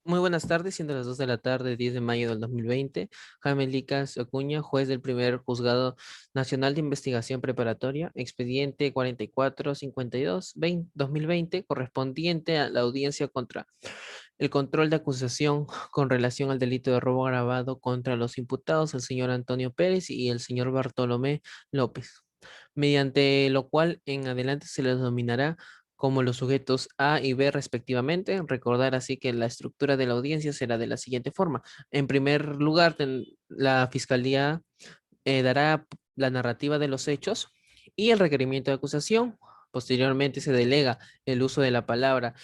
Muy buenas tardes, siendo las 2 de la tarde, 10 de mayo del 2020. Jaime Licas Acuña, juez del primer Juzgado Nacional de Investigación Preparatoria, expediente 4452-2020, correspondiente a la audiencia contra el control de acusación con relación al delito de robo agravado contra los imputados, el señor Antonio Pérez y el señor Bartolomé López, mediante lo cual en adelante se les denominará como los sujetos A y B respectivamente. Recordar así que la estructura de la audiencia será de la siguiente forma. En primer lugar, la Fiscalía dará la narrativa de los hechos y el requerimiento de acusación. Posteriormente se delega el uso de la palabra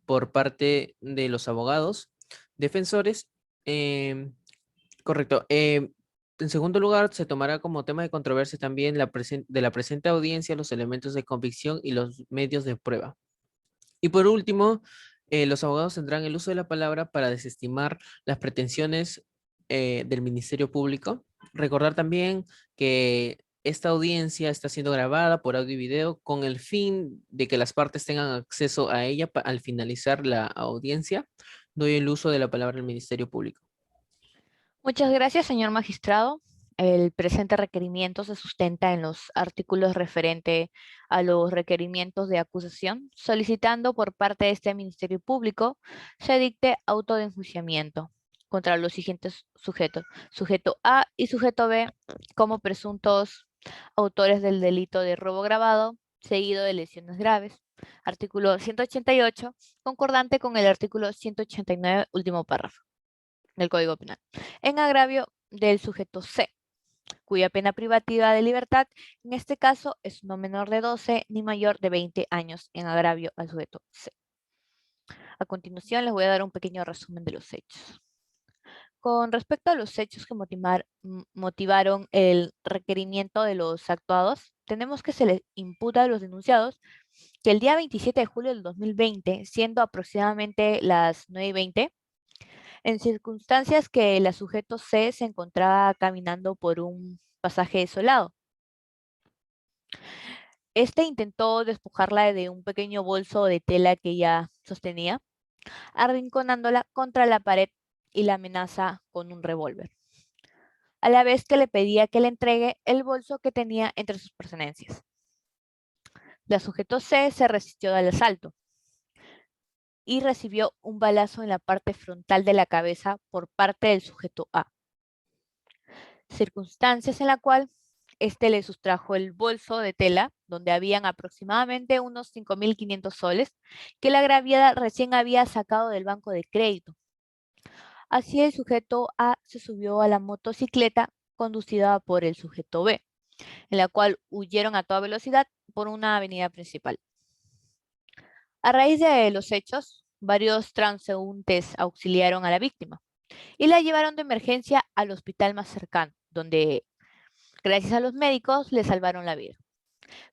por parte de los abogados defensores. Em, Correcto. En segundo lugar, se tomará como tema de controversia también de la presente audiencia los elementos de convicción y los medios de prueba. Y por último, los abogados tendrán el uso de la palabra para desestimar las pretensiones del Ministerio Público. Recordar también que esta audiencia está siendo grabada por audio y video con el fin de que las partes tengan acceso a ella al finalizar la audiencia. Doy el uso de la palabra al Ministerio Público. Muchas gracias, señor magistrado. El presente requerimiento se sustenta en los artículos referente a los requerimientos de acusación, solicitando por parte de este Ministerio Público se dicte auto de enjuiciamiento contra los siguientes sujetos, sujeto A y sujeto B, como presuntos autores del delito de robo agravado, seguido de lesiones graves. Artículo 188, concordante con el artículo 189, último párrafo del Código Penal, en agravio del sujeto C, cuya pena privativa de libertad, en este caso, es no menor de 12 ni mayor de 20 años en agravio al sujeto C. A continuación, les voy a dar un pequeño resumen de los hechos. Con respecto a los hechos que motivaron el requerimiento de los actuados, tenemos que se les imputa a los denunciados que el día 27 de julio del 2020, siendo aproximadamente las 9:20, en circunstancias que la sujeto C se encontraba caminando por un pasaje desolado. Este intentó despojarla de un pequeño bolso de tela que ella sostenía, arrinconándola contra la pared y la amenaza con un revólver, a la vez que le pedía que le entregue el bolso que tenía entre sus pertenencias. La sujeto C se resistió al asalto y recibió un balazo en la parte frontal de la cabeza por parte del sujeto A, circunstancias en la cual este le sustrajo el bolso de tela, donde habían aproximadamente unos 5.500 soles, que la agraviada recién había sacado del banco de crédito. Así el sujeto A se subió a la motocicleta conducida por el sujeto B, en la cual huyeron a toda velocidad por una avenida principal. A raíz de los hechos, varios transeúntes auxiliaron a la víctima y la llevaron de emergencia al hospital más cercano, donde, gracias a los médicos, le salvaron la vida.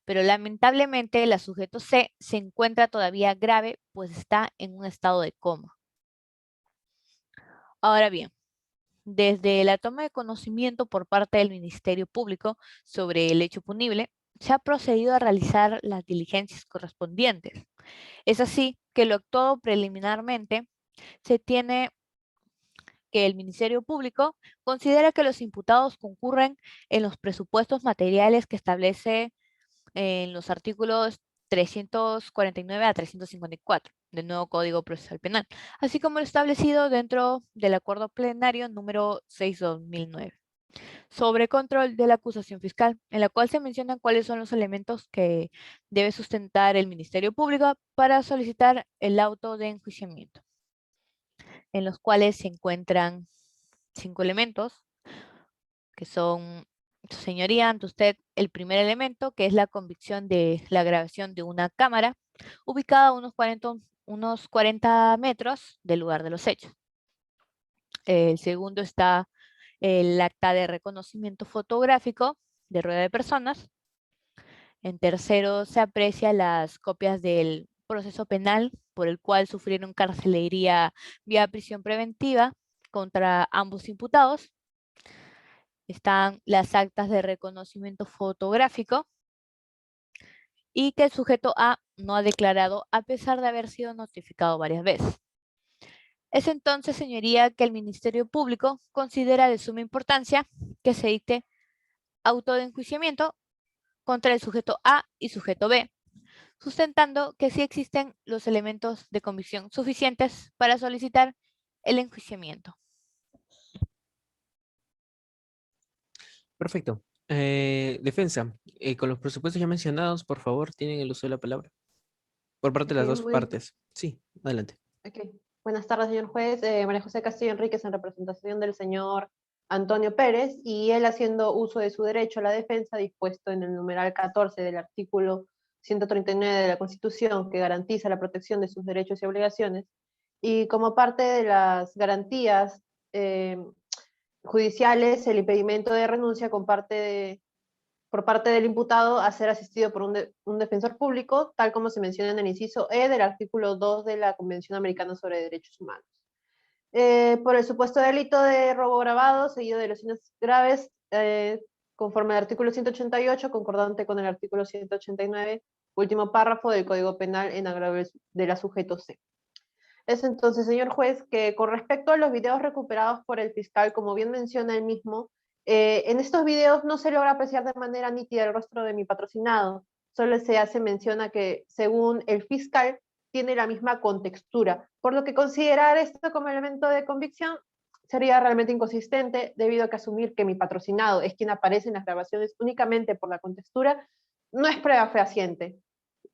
Pero lamentablemente la sujeto C se encuentra todavía grave, pues está en un estado de coma. Ahora bien, desde la toma de conocimiento por parte del Ministerio Público sobre el hecho punible, se ha procedido a realizar las diligencias correspondientes. Es así que lo actuado preliminarmente se tiene que el Ministerio Público considera que los imputados concurren en los presupuestos materiales que establece en los artículos 349 a 354 del nuevo Código Procesal Penal, así como lo establecido dentro del Acuerdo Plenario número 6/2009 sobre control de la acusación fiscal, en la cual se mencionan cuáles son los elementos que debe sustentar el Ministerio Público para solicitar el auto de enjuiciamiento, en los cuales se encuentran 5 elementos que son, su señoría, ante usted, el primer elemento, que es la convicción de la grabación de una cámara ubicada a unos 40 metros del lugar de los hechos. El segundo está el acta de reconocimiento fotográfico de rueda de personas. En tercero se aprecia las copias del proceso penal por el cual sufrieron carcelería vía prisión preventiva contra ambos imputados. Están las actas de reconocimiento fotográfico y que el sujeto A no ha declarado a pesar de haber sido notificado varias veces. Es entonces, señoría, que el Ministerio Público considera de suma importancia que se dicte auto de enjuiciamiento contra el sujeto A y sujeto B, sustentando que sí existen los elementos de convicción suficientes para solicitar el enjuiciamiento. Perfecto. Defensa, con los presupuestos ya mencionados, por favor, tienen el uso de la palabra. Por parte de Ok, las dos partes. Sí, adelante. ok. Buenas tardes, señor juez. María José Castillo Enríquez en representación del señor Antonio Pérez y él haciendo uso de su derecho a la defensa dispuesto en el numeral 14 del artículo 139 de la Constitución que garantiza la protección de sus derechos y obligaciones y como parte de las garantías judiciales el impedimento de renuncia por parte del imputado a ser asistido por un defensor público, tal como se menciona en el inciso E del artículo 2 de la Convención Americana sobre Derechos Humanos. Por el supuesto delito de robo grabado, seguido de lesiones graves, conforme al artículo 188, concordante con el artículo 189, último párrafo del Código Penal en agravio de la sujeto C. Es entonces, señor juez, que con respecto a los videos recuperados por el fiscal, como bien menciona él mismo, en estos videos no se logra apreciar de manera nítida el rostro de mi patrocinado, solo se hace mención a que, según el fiscal, tiene la misma contextura, por lo que considerar esto como elemento de convicción sería realmente inconsistente, debido a que asumir que mi patrocinado es quien aparece en las grabaciones únicamente por la contextura no es prueba fehaciente,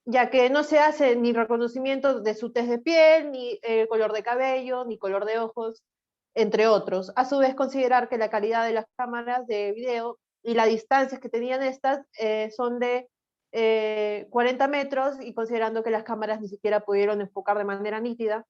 ya que no se hace ni reconocimiento de su tez de piel, ni color de cabello, ni color de ojos, entre otros. A su vez, considerar que la calidad de las cámaras de video y las distancias que tenían estas son de 40 metros y considerando que las cámaras ni siquiera pudieron enfocar de manera nítida,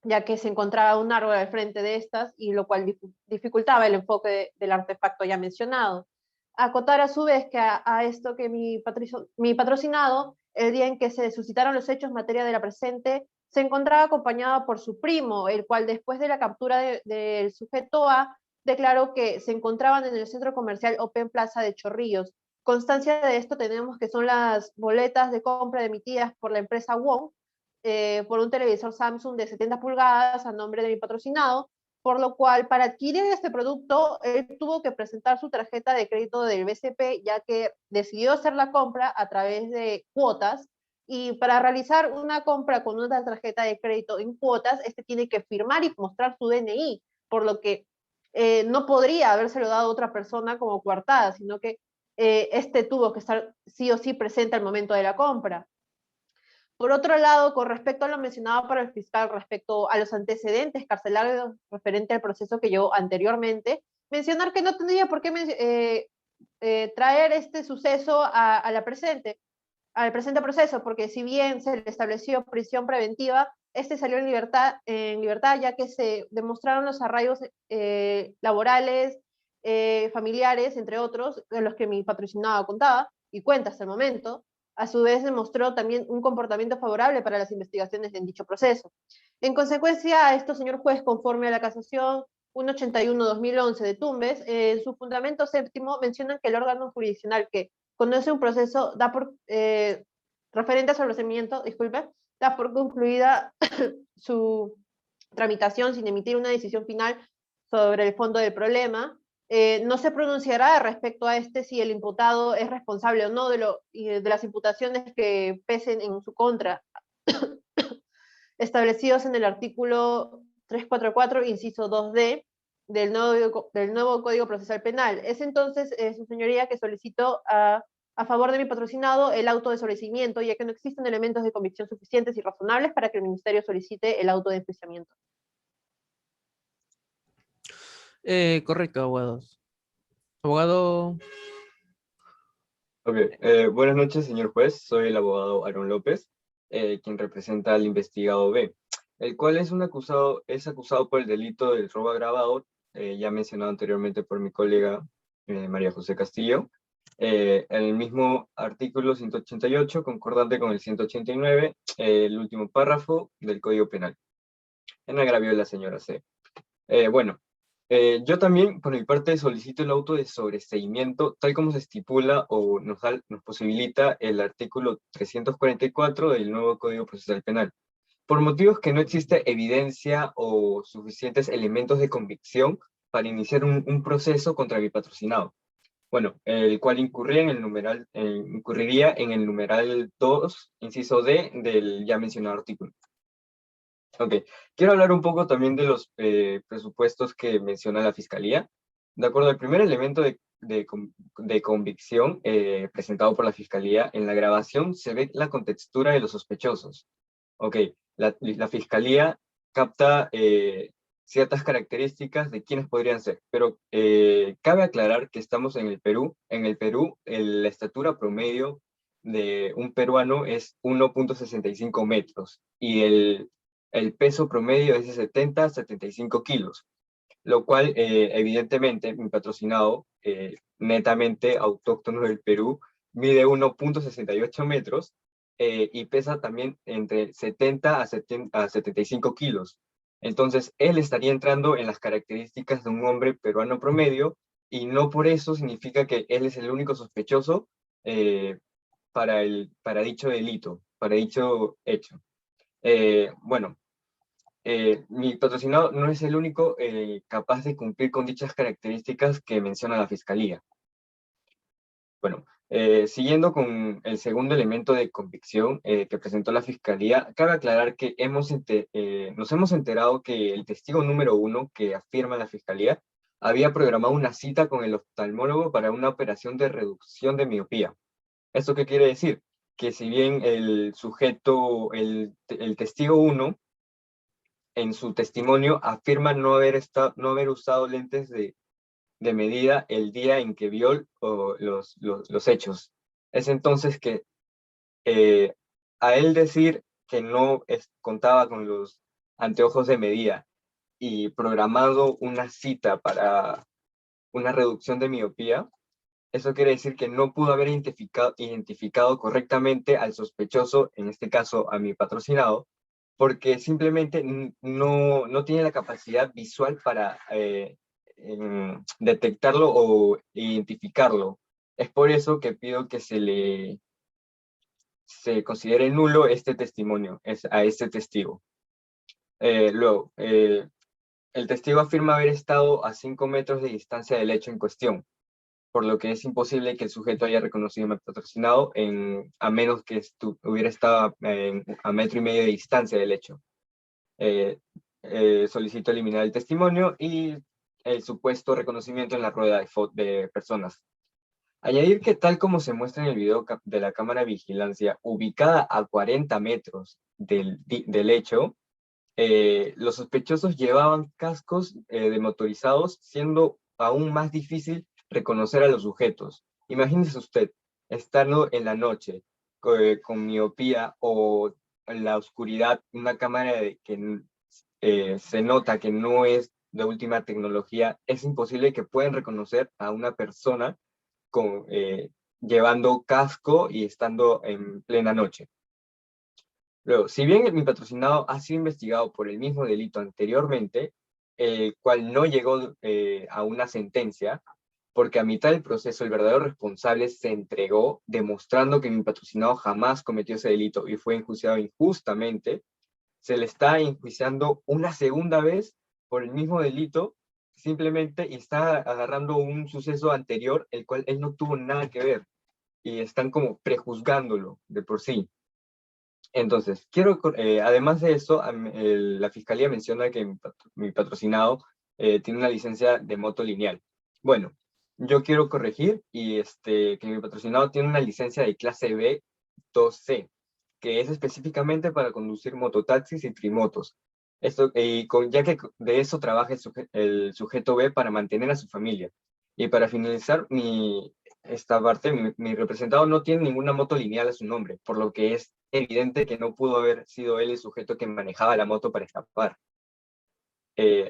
ya que se encontraba un árbol al frente de estas y lo cual dificultaba el enfoque del artefacto ya mencionado. Acotar a su vez que a esto que mi patrocinado, el día en que se suscitaron los hechos en materia de la presente, se encontraba acompañado por su primo, el cual después de la captura del sujeto A, declaró que se encontraban en el centro comercial Open Plaza de Chorrillos. Constancia de esto tenemos que son las boletas de compra emitidas por la empresa Wong, por un televisor Samsung de 70 pulgadas a nombre de mi patrocinado, por lo cual para adquirir este producto él tuvo que presentar su tarjeta de crédito del BCP, ya que decidió hacer la compra a través de cuotas, y para realizar una compra con una tarjeta de crédito en cuotas, este tiene que firmar y mostrar su DNI, por lo que no podría habérselo dado a otra persona como coartada, sino que este tuvo que estar sí o sí presente al momento de la compra. Por otro lado, con respecto a lo mencionado por el fiscal respecto a los antecedentes carcelarios referente al proceso que llevó anteriormente, mencionar que no tendría por qué traer este suceso al presente proceso, porque si bien se le estableció prisión preventiva, este salió en libertad ya que se demostraron los arraigos laborales, familiares, entre otros, de los que mi patrocinado contaba y cuenta hasta el momento. A su vez demostró también un comportamiento favorable para las investigaciones en dicho proceso. En consecuencia, a esto, señor juez, conforme a la casación 181-2011 de Tumbes, en su fundamento séptimo mencionan que el órgano jurisdiccional que conoce un proceso referente a su procedimiento, disculpe, da por concluida su tramitación sin emitir una decisión final sobre el fondo del problema. No se pronunciará respecto a si el imputado es responsable o no de las imputaciones que pesen en su contra, establecidos en el artículo 344, inciso 2D del nuevo Código Procesal Penal. Es entonces, su señoría, que solicito a favor de mi patrocinado el auto de sobreseimiento, ya que no existen elementos de convicción suficientes y razonables para que el Ministerio solicite el auto de enjuiciamiento. Correcto, abogados. Abogado, Ok, buenas noches, señor juez. Soy el abogado Aaron López, quien representa al investigado B, el cual es acusado por el delito del robo agravado, ya mencionado anteriormente por mi colega María José Castillo, en el mismo artículo 188, concordante con el 189, el último párrafo del Código Penal, en agravio de la señora C. Bueno, yo también, por mi parte, solicito el auto de sobreseimiento, tal como se estipula o nos posibilita el artículo 344 del nuevo Código Procesal Penal, por motivos que no existe evidencia o suficientes elementos de convicción para iniciar un proceso contra mi patrocinado. Bueno, el cual incurriría en el numeral 2, inciso D, del ya mencionado artículo. Ok, quiero hablar un poco también de los presupuestos que menciona la Fiscalía. De acuerdo al primer elemento de convicción presentado por la Fiscalía, en la grabación se ve la contextura de los sospechosos. Ok, la Fiscalía capta ciertas características de quiénes podrían ser, pero cabe aclarar que estamos en el Perú. En el Perú, la estatura promedio de un peruano es 1.65 metros y el peso promedio es de 70 a 75 kilos, lo cual evidentemente mi patrocinado, netamente autóctono del Perú, mide 1.68 metros y pesa también entre 70 a 75 kilos. Entonces, él estaría entrando en las características de un hombre peruano promedio y no por eso significa que él es el único sospechoso para dicho delito, para dicho hecho. Bueno, mi patrocinado no es el único capaz de cumplir con dichas características que menciona la Fiscalía. Bueno, siguiendo con el segundo elemento de convicción que presentó la Fiscalía, cabe aclarar que nos hemos enterado que el testigo número 1 que afirma la Fiscalía había programado una cita con el oftalmólogo para una operación de reducción de miopía. ¿Esto qué quiere decir? Que si bien el sujeto, el testigo 1, en su testimonio afirma no haber usado lentes de medida el día en que vio los hechos. Es entonces que a él decir que no contaba con los anteojos de medida y programado una cita para una reducción de miopía, eso quiere decir que no pudo haber identificado correctamente al sospechoso, en este caso a mi patrocinado, porque simplemente no tiene la capacidad visual para detectarlo o identificarlo. Es por eso que pido que se considere nulo este testimonio a este testigo. Luego, el testigo afirma haber estado a 5 metros de distancia del hecho en cuestión, por lo que es imposible que el sujeto haya reconocido a mi patrocinado a menos que hubiera estado a 1,5 metros de distancia del hecho. Solicito eliminar el testimonio y el supuesto reconocimiento en la rueda de personas. Añadir que tal como se muestra en el video de la cámara de vigilancia, ubicada a 40 metros del hecho, los sospechosos llevaban cascos de motorizados, siendo aún más difícil reconocer a los sujetos. Imagínese usted, estando en la noche, con miopía o en la oscuridad, una cámara que se nota que no es de última tecnología, es imposible que puedan reconocer a una persona llevando casco y estando en plena noche. Luego, si bien mi patrocinado ha sido investigado por el mismo delito anteriormente, el cual no llegó a una sentencia, porque a mitad del proceso el verdadero responsable se entregó, demostrando que mi patrocinado jamás cometió ese delito y fue enjuiciado injustamente, se le está enjuiciando una segunda vez por el mismo delito, simplemente y está agarrando un suceso anterior, el cual él no tuvo nada que ver, y están como prejuzgándolo de por sí. Entonces, además de eso, la Fiscalía menciona que mi patrocinado tiene una licencia de moto lineal. Bueno, yo quiero corregir que mi patrocinado tiene una licencia de clase B 2C, que es específicamente para conducir mototaxis y trimotos. Ya que de eso trabaja el sujeto B para mantener a su familia. Y para finalizar esta parte, mi representado no tiene ninguna moto lineal a su nombre, por lo que es evidente que no pudo haber sido él el sujeto que manejaba la moto para escapar.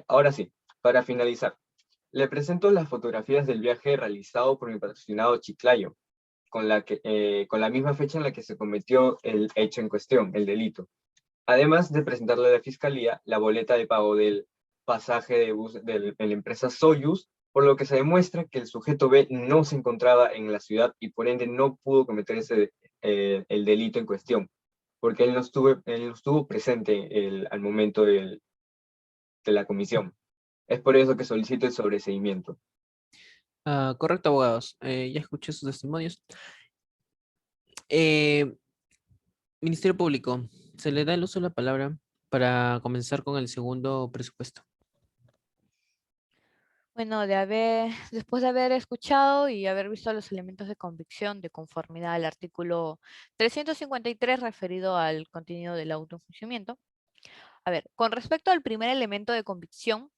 Ahora sí, para finalizar, le presento las fotografías del viaje realizado por mi patrocinado Chiclayo, con la misma fecha en la que se cometió el hecho en cuestión, el delito. Además de presentarle a la Fiscalía la boleta de pago del pasaje de bus de la empresa Soyuz, por lo que se demuestra que el sujeto B no se encontraba en la ciudad y por ende no pudo cometer el delito en cuestión. porque él no estuvo presente al momento de la comisión. Es por eso que solicito el sobreseimiento. Correcto, abogados. Ya escuché sus testimonios. Eh, Ministerio Público, se le da el uso de la palabra para comenzar con el segundo presupuesto. Bueno, después de haber escuchado y haber visto los elementos de convicción de conformidad al artículo 353 referido al contenido del autoenjuiciamiento, a ver, con respecto al primer elemento de convicción,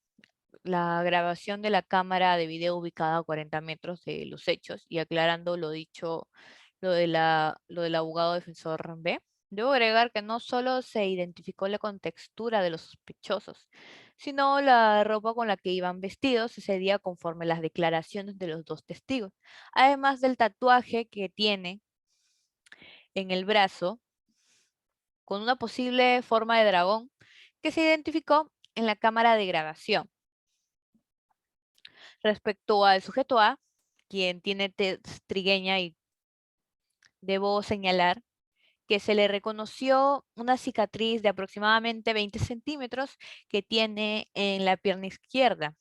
la grabación de la cámara de video ubicada a 40 metros de los hechos y aclarando lo dicho, lo del abogado defensor B, debo agregar que no solo se identificó la contextura de los sospechosos, sino la ropa con la que iban vestidos ese día conforme las declaraciones de los dos testigos, además del tatuaje que tiene en el brazo con una posible forma de dragón que se identificó en la cámara de grabación. Respecto al sujeto A, quien tiene tez trigueña, y debo señalar que se le reconoció una cicatriz de aproximadamente 20 centímetros que tiene en la pierna izquierda,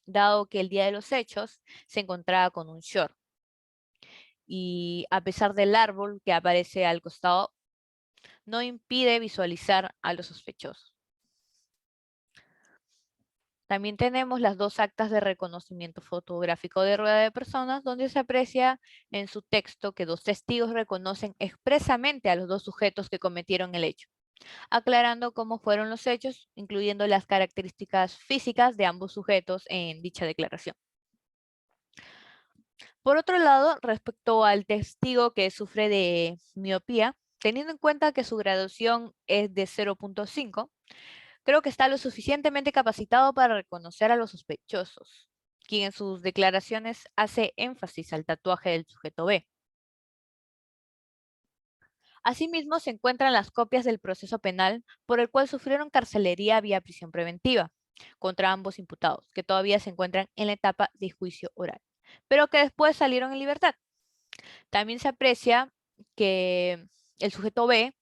dado que el día de los hechos se encontraba con un short. Y a pesar del árbol que aparece al costado, no impide visualizar a los sospechosos. También tenemos las dos actas de reconocimiento fotográfico de rueda de personas, donde se aprecia en su texto que dos testigos reconocen expresamente a los dos sujetos que cometieron el hecho, aclarando cómo fueron los hechos, incluyendo las características físicas de ambos sujetos en dicha declaración. Por otro lado, respecto al testigo que sufre de miopía, teniendo en cuenta que su graduación es de 0.5, creo que está lo suficientemente capacitado para reconocer a los sospechosos, quien en sus declaraciones hace énfasis al tatuaje del sujeto B. Asimismo, se encuentran las copias del proceso penal por el cual sufrieron carcelería vía prisión preventiva contra ambos imputados, que todavía se encuentran en la etapa de juicio oral, pero que después salieron en libertad. También se aprecia que el sujeto B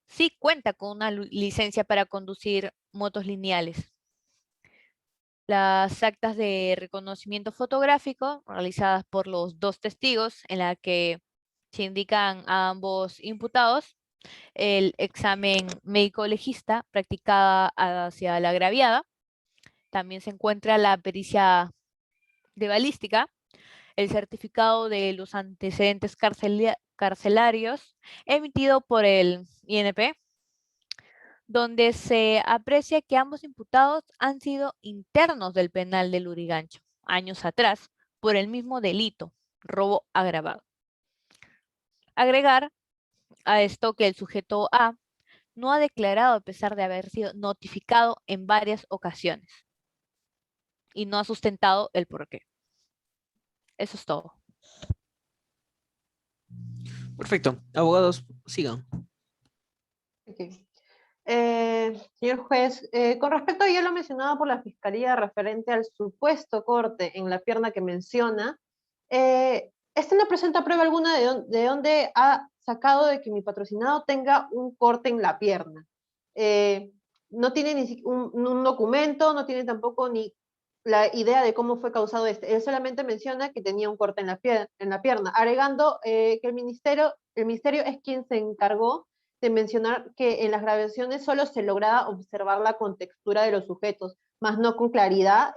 sí cuenta con una licencia para conducir motos lineales. Las actas de reconocimiento fotográfico realizadas por los dos testigos, en la que se indican a ambos imputados, el examen médico legista practicada hacia la agraviada, también se encuentra la pericia de balística, el certificado de los antecedentes carcelarios emitido por el INP, donde se aprecia que ambos imputados han sido internos del penal de Lurigancho años atrás por el mismo delito, robo agravado. Agregar a esto que el sujeto A no ha declarado a pesar de haber sido notificado en varias ocasiones y no ha sustentado el porqué. Eso es todo. Perfecto. Abogados, sigan. Ok. Señor juez, con respecto a ya lo mencionado por la Fiscalía referente al supuesto corte en la pierna que menciona, este no presenta prueba alguna de dónde ha sacado de que mi patrocinado tenga un corte en la pierna. No tiene ni un documento, no tiene tampoco ni la idea de cómo fue causado este. Él solamente menciona que tenía un corte en la pierna, agregando que el ministerio es quien se encargó de mencionar que en las grabaciones solo se lograba observar la contextura de los sujetos, más no con claridad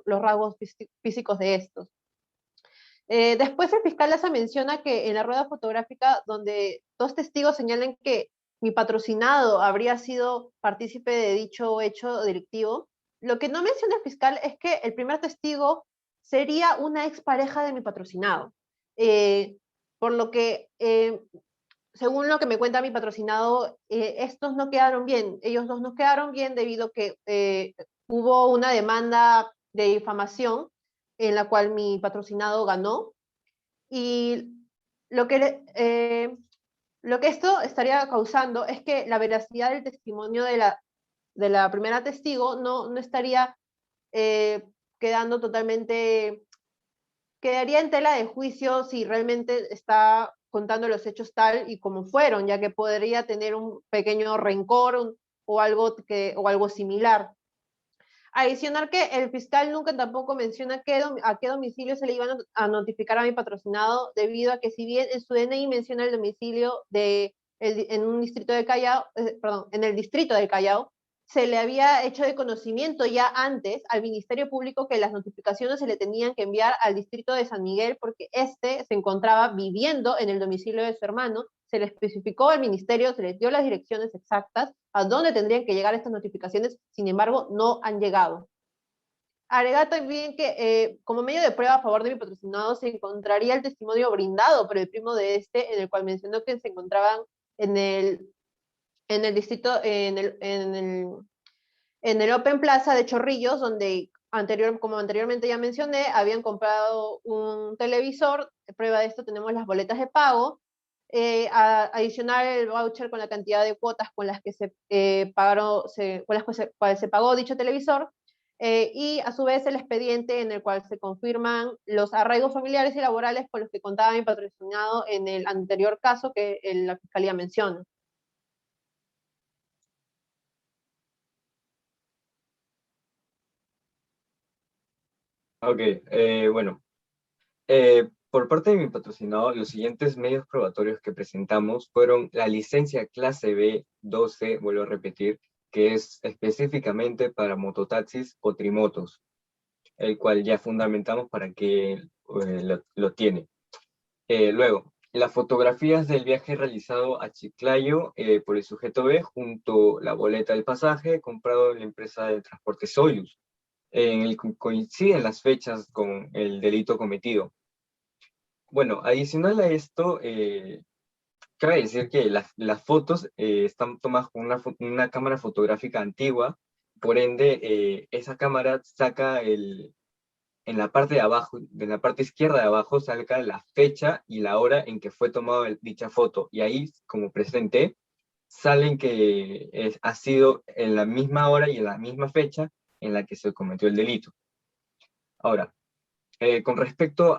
los rasgos físicos de estos. Después el fiscal Laza menciona que en la rueda fotográfica donde dos testigos señalan que mi patrocinado habría sido partícipe de dicho hecho delictivo, lo que no menciona el fiscal es que el primer testigo sería una expareja de mi patrocinado. Por lo que según lo que me cuenta mi patrocinado, estos no quedaron bien. Ellos dos no quedaron bien debido a que hubo una demanda de difamación en la cual mi patrocinado ganó. Y lo que esto estaría causando es que la veracidad del testimonio de la primera testigo no estaría quedando totalmente, quedaría en tela de juicio si realmente está contando los hechos tal y como fueron, ya que podría tener un pequeño rencor o algo similar. Adicional que el fiscal nunca tampoco menciona a qué domicilio se le iba a notificar a mi patrocinado, debido a que si bien en su DNI menciona el domicilio en un distrito de Callao, perdón, en el distrito del Callao, se le había hecho de conocimiento ya antes al Ministerio Público que las notificaciones se le tenían que enviar al distrito de San Miguel porque este se encontraba viviendo en el domicilio de su hermano. Se le especificó al ministerio, se les dio las direcciones exactas a dónde tendrían que llegar estas notificaciones, sin embargo, no han llegado. Agregar también que como medio de prueba a favor de mi patrocinado se encontraría el testimonio brindado por el primo de este, en el cual mencionó que se encontraban en el distrito, en el Open Plaza de Chorrillos, donde como anteriormente ya mencioné, habían comprado un televisor. Prueba de esto tenemos las boletas de pago. Adicional el voucher con la cantidad de cuotas con las que se pagó dicho televisor, y a su vez el expediente en el cual se confirman los arraigos familiares y laborales con los que contaba mi patrocinado en el anterior caso que la Fiscalía menciona. Ok, bueno, por parte de mi patrocinado, los siguientes medios probatorios que presentamos fueron la licencia clase B 12, vuelvo a repetir, que es específicamente para mototaxis o trimotos, el cual ya fundamentamos para que lo tiene. Luego, las fotografías del viaje realizado a Chiclayo por el sujeto B, junto a la boleta del pasaje comprado en la empresa de transporte Soyuz, en el que coinciden las fechas con el delito cometido. Bueno, adicional a esto, cabe decir que las fotos están tomadas con una cámara fotográfica antigua, por ende, esa cámara saca en la parte de abajo, en la parte izquierda de abajo, saca la fecha y la hora en que fue tomada dicha foto. Y ahí, como presenté, salen que ha sido en la misma hora y en la misma fecha en la que se cometió el delito. Ahora, con respecto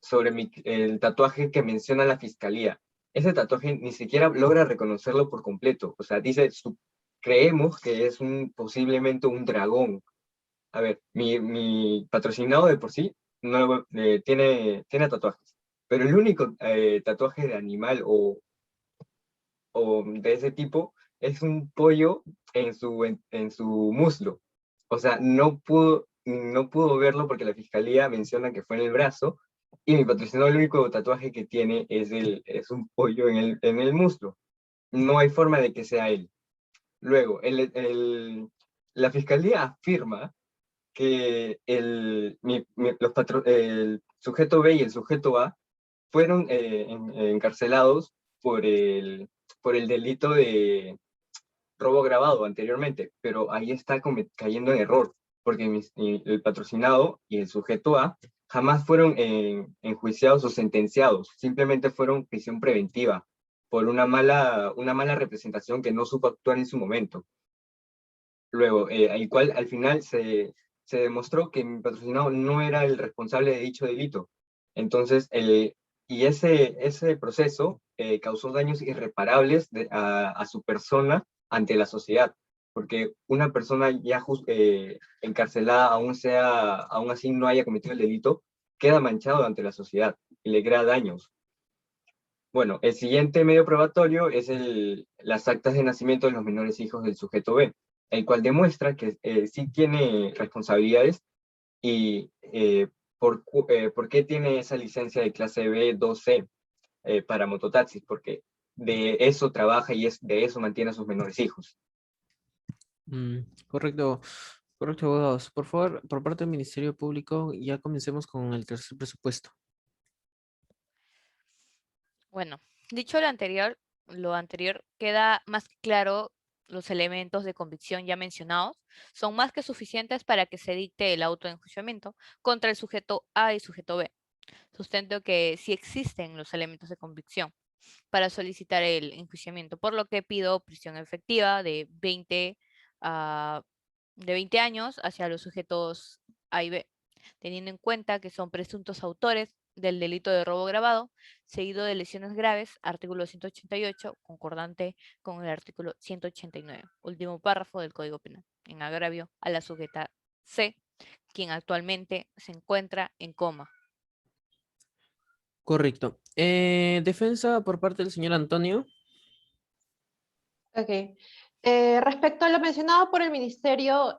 sobre el tatuaje que menciona la fiscalía, ese tatuaje ni siquiera logra reconocerlo por completo. O sea, dice, creemos que es posiblemente un dragón. A ver, mi patrocinado de por sí no, tiene tatuajes, pero el único tatuaje de animal o de ese tipo es un pollo en su muslo. O sea, no pudo verlo porque la fiscalía menciona que fue en el brazo, y mi patrocinador el único tatuaje que tiene es un pollo en el muslo. No hay forma de que sea él. Luego, la fiscalía afirma que el sujeto B y el sujeto A fueron encarcelados por el delito de robo agravado anteriormente, pero ahí está cayendo en error, porque el patrocinado y el sujeto A jamás fueron enjuiciados o sentenciados, simplemente fueron prisión preventiva por una mala representación que no supo actuar en su momento. Luego, al final se demostró que mi patrocinado no era el responsable de dicho delito. Entonces, ese proceso causó daños irreparables a su persona ante la sociedad, porque una persona ya encarcelada, aún así no haya cometido el delito, queda manchado ante la sociedad y le crea daños. Bueno, el siguiente medio probatorio es las actas de nacimiento de los menores hijos del sujeto B, el cual demuestra que sí tiene responsabilidades y por qué tiene esa licencia de clase B2C para mototaxis, porque de eso trabaja y de eso mantiene a sus menores hijos. Correcto, correcto, abogados. Por favor, por parte del Ministerio Público, ya comencemos con el tercer presupuesto. Bueno, dicho lo anterior queda más claro. Los elementos de convicción ya mencionados son más que suficientes para que se dicte el auto de enjuiciamiento contra el sujeto A y sujeto B. Sustento que sí existen los elementos de convicción para solicitar el enjuiciamiento, por lo que pido prisión efectiva de 20 años hacia los sujetos A y B, teniendo en cuenta que son presuntos autores del delito de robo agravado, seguido de lesiones graves, artículo 188, concordante con el artículo 189, último párrafo del Código Penal, en agravio a la sujeta C, quien actualmente se encuentra en coma. Correcto. Defensa por parte del señor Antonio. Ok. Respecto a lo mencionado por el ministerio,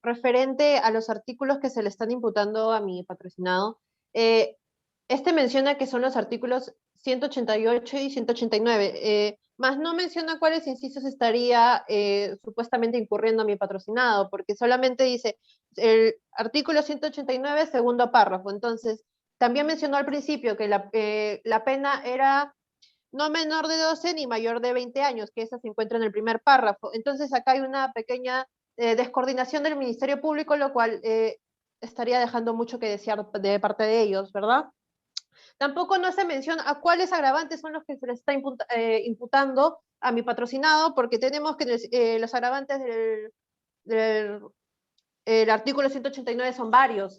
referente a los artículos que se le están imputando a mi patrocinado, este menciona que son los artículos 188 y 189, más no menciona cuáles incisos estaría supuestamente incurriendo a mi patrocinado, porque solamente dice el artículo 189, segundo párrafo. Entonces, también mencionó al principio que la pena era no menor de 12 ni mayor de 20 años, que esa se encuentra en el primer párrafo. Entonces acá hay una pequeña descoordinación del Ministerio Público, lo cual estaría dejando mucho que desear de parte de ellos, ¿verdad? Tampoco no se menciona a cuáles agravantes son los que se le está imputando a mi patrocinado, porque tenemos que los agravantes del el artículo 189 son varios.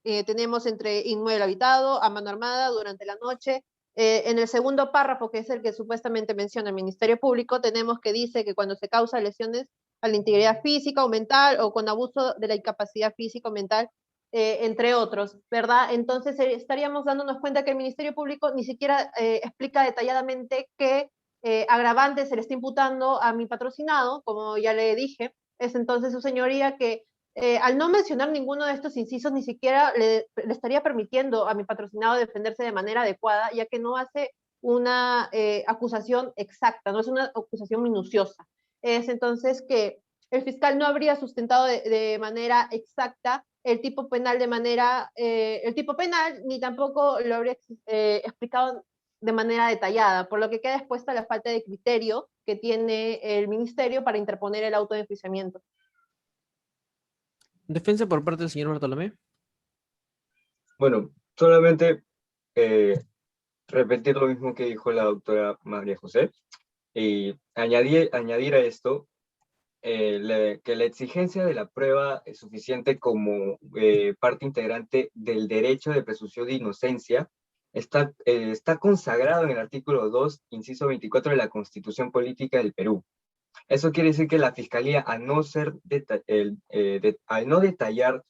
Tenemos entre inmueble habitado, a mano armada, durante la noche. En el segundo párrafo, que es el que supuestamente menciona el Ministerio Público, tenemos que dice que cuando se causa lesiones a la integridad física o mental o con abuso de la incapacidad física o mental, entre otros, ¿verdad? Entonces estaríamos dándonos cuenta que el Ministerio Público ni siquiera explica detalladamente qué agravante se le está imputando a mi patrocinado, como ya le dije. Es entonces su señoría que al no mencionar ninguno de estos incisos, ni siquiera le estaría permitiendo a mi patrocinado defenderse de manera adecuada, ya que no hace una acusación exacta, no es una acusación minuciosa. Es entonces que el fiscal no habría sustentado de manera exacta el tipo penal el tipo penal, ni tampoco lo habría explicado de manera detallada, por lo que queda expuesta la falta de criterio que tiene el ministerio para interponer el auto de enjuiciamiento. Defensa por parte del señor Bartolomé. Bueno, solamente repetir lo mismo que dijo la doctora María José y añadir a esto que la exigencia de la prueba es suficiente como parte integrante del derecho de presunción de inocencia está consagrado en el artículo 2, inciso 24 de la Constitución Política del Perú. Eso quiere decir que la Fiscalía, al no detallar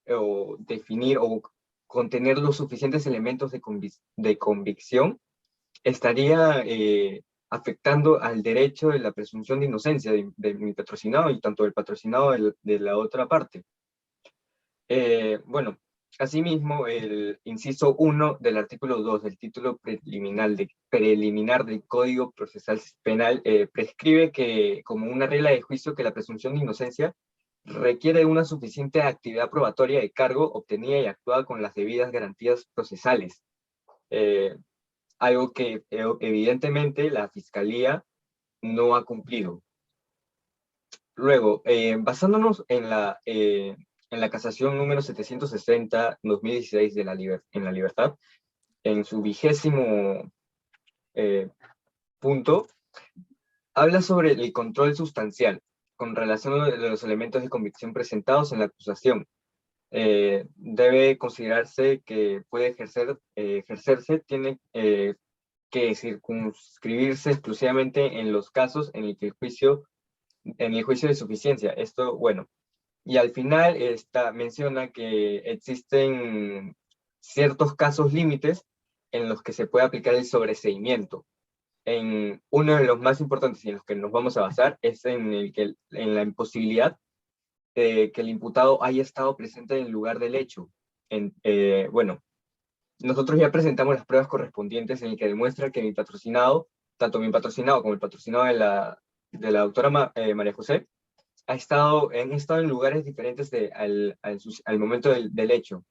o definir o contener los suficientes elementos de convicción, estaría afectando al derecho de la presunción de inocencia de mi patrocinado y tanto del patrocinado de la otra parte. Bueno, asimismo, el inciso 1 del artículo 2 del título preliminar del Código Procesal Penal prescribe que, como una regla de juicio, que la presunción de inocencia requiere una suficiente actividad probatoria de cargo obtenida y actuada con las debidas garantías procesales. Algo que evidentemente la Fiscalía no ha cumplido. Luego, basándonos en la casación número 760-2016 en la Libertad, en su 20º punto, habla sobre el control sustancial con relación a los elementos de convicción presentados en la acusación. Debe considerarse que puede ejercerse, tiene que circunscribirse exclusivamente en los casos en el juicio de suficiencia. Esto, bueno, y al final menciona que existen ciertos casos límites en los que se puede aplicar el sobreseimiento. En uno de los más importantes y en los que nos vamos a basar es en la imposibilidad de que el imputado haya estado presente en el lugar del hecho. Bueno, nosotros ya presentamos las pruebas correspondientes en el que demuestra que mi patrocinado, tanto mi patrocinado como el patrocinado de la doctora María José, han estado en lugares diferentes al momento del hecho.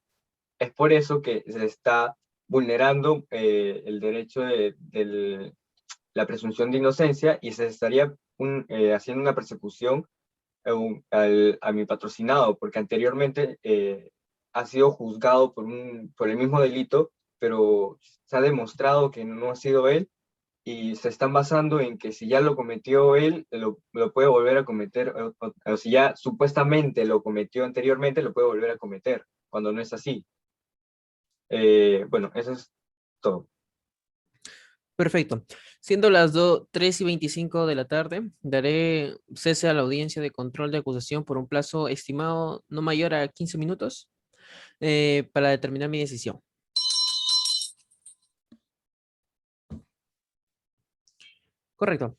Es por eso que se está vulnerando el derecho de la presunción de inocencia y se estaría haciendo una persecución a mi patrocinado, porque anteriormente ha sido juzgado por el mismo delito, pero se ha demostrado que no ha sido él y se están basando en que si ya lo cometió él, lo puede volver a cometer, o si ya supuestamente lo cometió anteriormente, lo puede volver a cometer, cuando no es así. Bueno, eso es todo. Perfecto. Siendo las 3:25 de la tarde, daré cese a la audiencia de control de acusación por un plazo estimado no mayor a 15 minutos para determinar mi decisión. Correcto.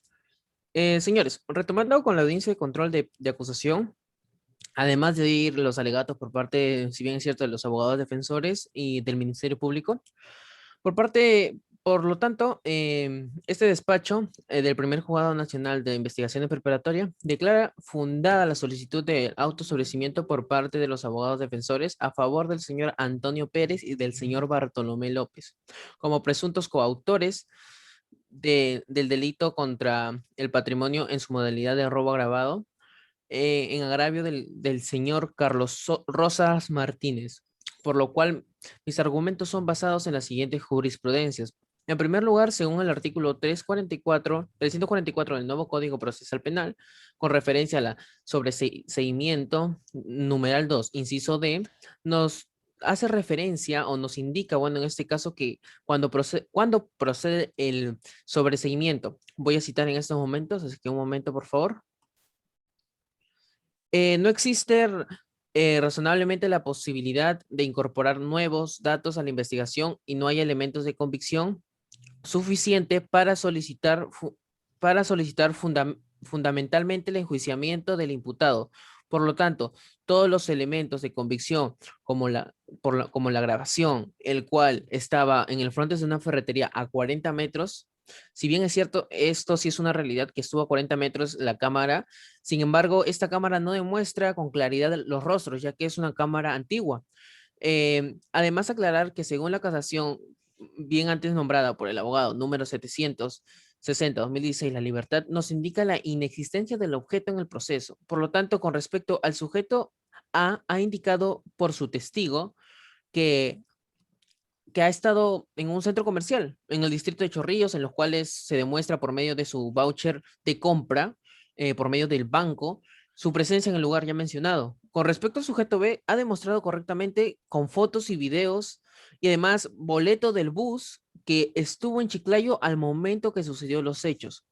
Señores, retomando con la audiencia de control de acusación, además de ir los alegatos por parte, si bien es cierto, de los abogados defensores y del Ministerio Público, por lo tanto, este despacho del primer juzgado nacional de investigaciones preparatoria declara fundada la solicitud de autosobrecimiento por parte de los abogados defensores a favor del señor Antonio Pérez y del señor Bartolomé López, como presuntos coautores del delito contra el patrimonio en su modalidad de robo agravado en agravio del señor Carlos Rosas Martínez, por lo cual mis argumentos son basados en las siguientes jurisprudencias. En primer lugar, según el artículo 344 del nuevo Código Procesal Penal, con referencia a la sobreseimiento, numeral 2, inciso D, nos hace referencia o nos indica, bueno, en este caso, que cuando procede el sobreseimiento. Voy a citar en estos momentos, así que un momento, por favor. No existe razonablemente la posibilidad de incorporar nuevos datos a la investigación y no hay elementos de convicción suficiente para solicitar fundamentalmente el enjuiciamiento del imputado. Por lo tanto, todos los elementos de convicción, como la grabación, el cual estaba en el frontis de una ferretería a 40 metros, si bien es cierto, esto sí es una realidad que estuvo a 40 metros la cámara, sin embargo, esta cámara no demuestra con claridad los rostros, ya que es una cámara antigua. Además, aclarar que según la casación bien antes nombrada por el abogado número 760-2016, la libertad nos indica la inexistencia del objeto en el proceso. Por lo tanto, con respecto al sujeto A, ha indicado por su testigo que ha estado en un centro comercial en el distrito de Chorrillos, en los cuales se demuestra por medio de su voucher de compra, por medio del banco, su presencia en el lugar ya mencionado. Con respecto al sujeto B, ha demostrado correctamente con fotos y videos y además boleto del bus que estuvo en Chiclayo al momento que sucedió los hechos.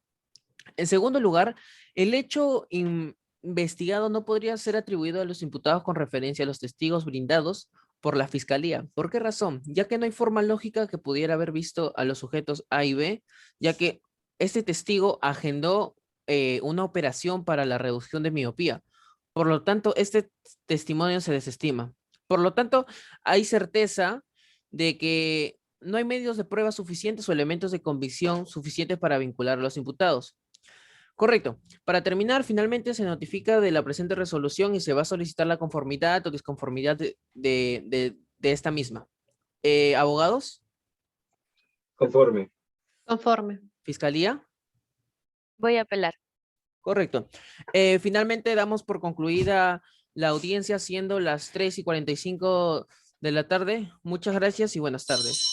En segundo lugar, el hecho investigado no podría ser atribuido a los imputados con referencia a los testigos brindados por la fiscalía. ¿Por qué razón? Ya que no hay forma lógica que pudiera haber visto a los sujetos A y B, ya que este testigo agendó una operación para la reducción de miopía. Por lo tanto, este testimonio se desestima. Por lo tanto, hay certeza de que no hay medios de prueba suficientes o elementos de convicción suficientes para vincular a los imputados. Correcto. Para terminar, finalmente se notifica de la presente resolución y se va a solicitar la conformidad o disconformidad de esta misma. ¿Abogados? Conforme. Conforme. ¿Fiscalía? Voy a apelar. Correcto. Finalmente damos por concluida la audiencia siendo las 3:45 de la tarde. Muchas gracias y buenas tardes.